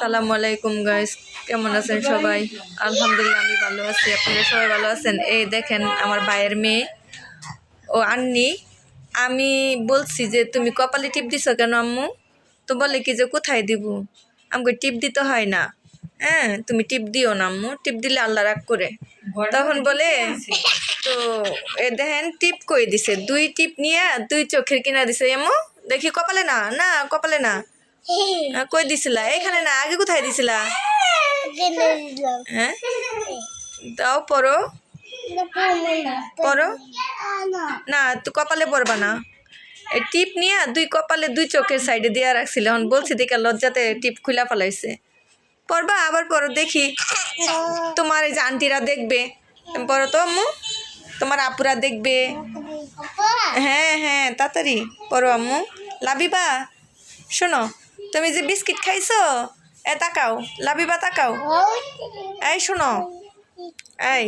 আসসালামু আলাইকুম গাইস, কেমন আছেন সবাই? আলহামদুলিল্লাহ আমি ভালো আছি। আপনারা সবাই ভালো আছেন? এই দেখেন আমার ভাইয়ের মেয়ে ও আন্নি। আমি বলছি যে তুমি কপালে টিপ দিছো কেন আম্মু? তো বলে কি যে কোথায় দিব? আমাকে টিপ দিতে হয় না। হ্যাঁ, তুমি টিপ দিও না আম্মু, টিপ দিলে আল্লাহ রাগ করে। তখন বলে তো এ দেখেন টিপ কই দিছে, 2 টিপ নিয়ে 2 চোখের কিনা দিছে। আম্মু দেখি কপালে না, না কপালে না। কই দিছিলা? এখানে না, আগে কোথায় দিছিলা? হ্যাঁ দাও, পরো পরো না, তো কপালে পরবা না। এই টিপ নিয়ে 2 কপালে 2 চোখের সাইডে দিয়া রাখছিল। এখন বলছি দেখে লজ্জাতে টিপ খুলা ফেলাইছে। পরবা আবার পরো, দেখি তোমার এই যে আন্টিরা দেখবে। পরো তো আম্মু, তোমার আপুরা দেখবে। হ্যাঁ হ্যাঁ, তাড়াতাড়ি পরো আম্মু। লাবিবা শোনো, তুমি যে বিস্কিট খাইছো, তাকাও লাবিবা, তাকাও। এই শোনো, এই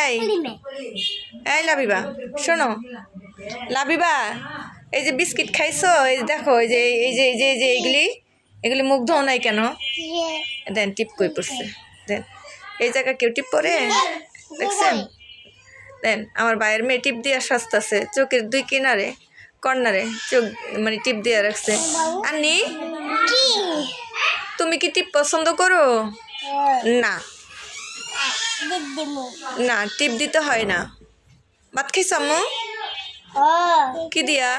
এই এই লাবিবা শোনো, লাবিবা এই যে বিস্কিট খাইছো, এই দেখো, এই যে এই যে এই যে এই যে এগুলি এগুলি মুখ ধোও নাই কেন? দেন টিপ কই পড়ছে, দেন এই জায়গা কেউ টিপ পরে দেখছেন? দেন আমার ভাইয়ের মেয়ে টিপ দিয়া সাজতাছে, চোখের 2 কিনারে কর্নারে চোখ মানে টিপ দিয়া রাখছে। আন্নি তুমি কি টিপ পছন্দ করো? না না, টিপ দিতে হয় না। ভাত খাইছ আম্মু? কি দিয়া?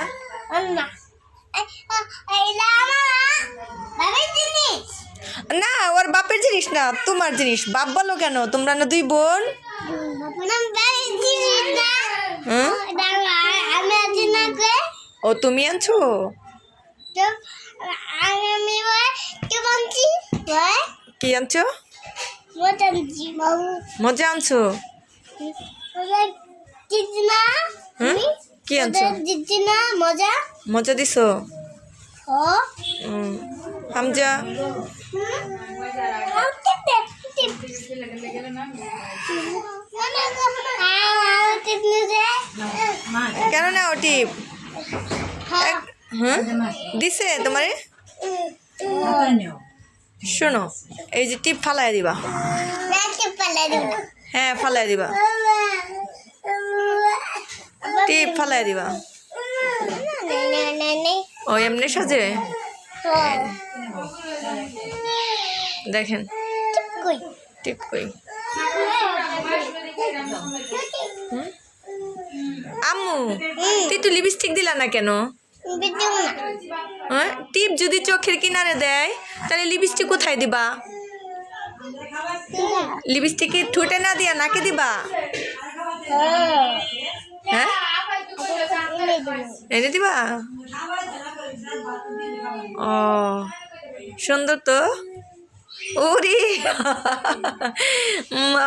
না, ওর বাপের জিনিস না, তোমার জিনিস। বাপ বলো কেন? তোমরা না 2 বোন। ও তুমি আনছো? কি আনছো? মজা আনছো? কি আনছো? মজা দিছো? হামজা কেন না ও টিপ? হ্যাঁ দিছে তোমারে? শোনো, এই যে টিপ ফালাই দিবা। হ্যাঁ ফালাই দিবা, টিপ ফালাই দিবা। ও এমনি সাজে? দেখেন টিপ কই। আম্মু তুই লিপস্টিক দিলা না কেন? হ্যাঁ, টিপ যদি চোখের কিনারে দেয় তাহলে লিপস্টিক কোথায় দিবা? লিপস্টিক কি ঠোঁটে না দিয়া নাকে দিবা? হ্যাঁ এনে দিবা? ও সুন্দর তো। ওরে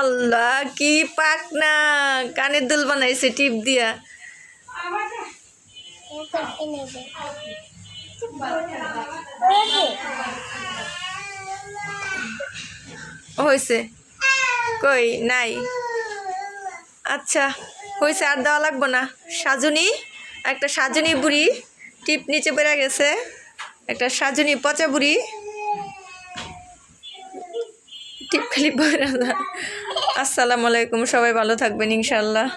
আল্লাহ, কি পাক না, কানের দুল বানাইছে টিপ দিয়া। হয়েছে কই নাই? আচ্ছা হয়েছে, আর দেওয়া লাগবো না। সাজুনি, একটা সাজুনি বুড়ি টিপ নিচে পড়ে গেছে, একটা সাজুনি পচা বুড়ি টিপ খালি পড়ে। আসসালামু আলাইকুম, সবাই ভালো থাকবেন ইনশাল্লাহ।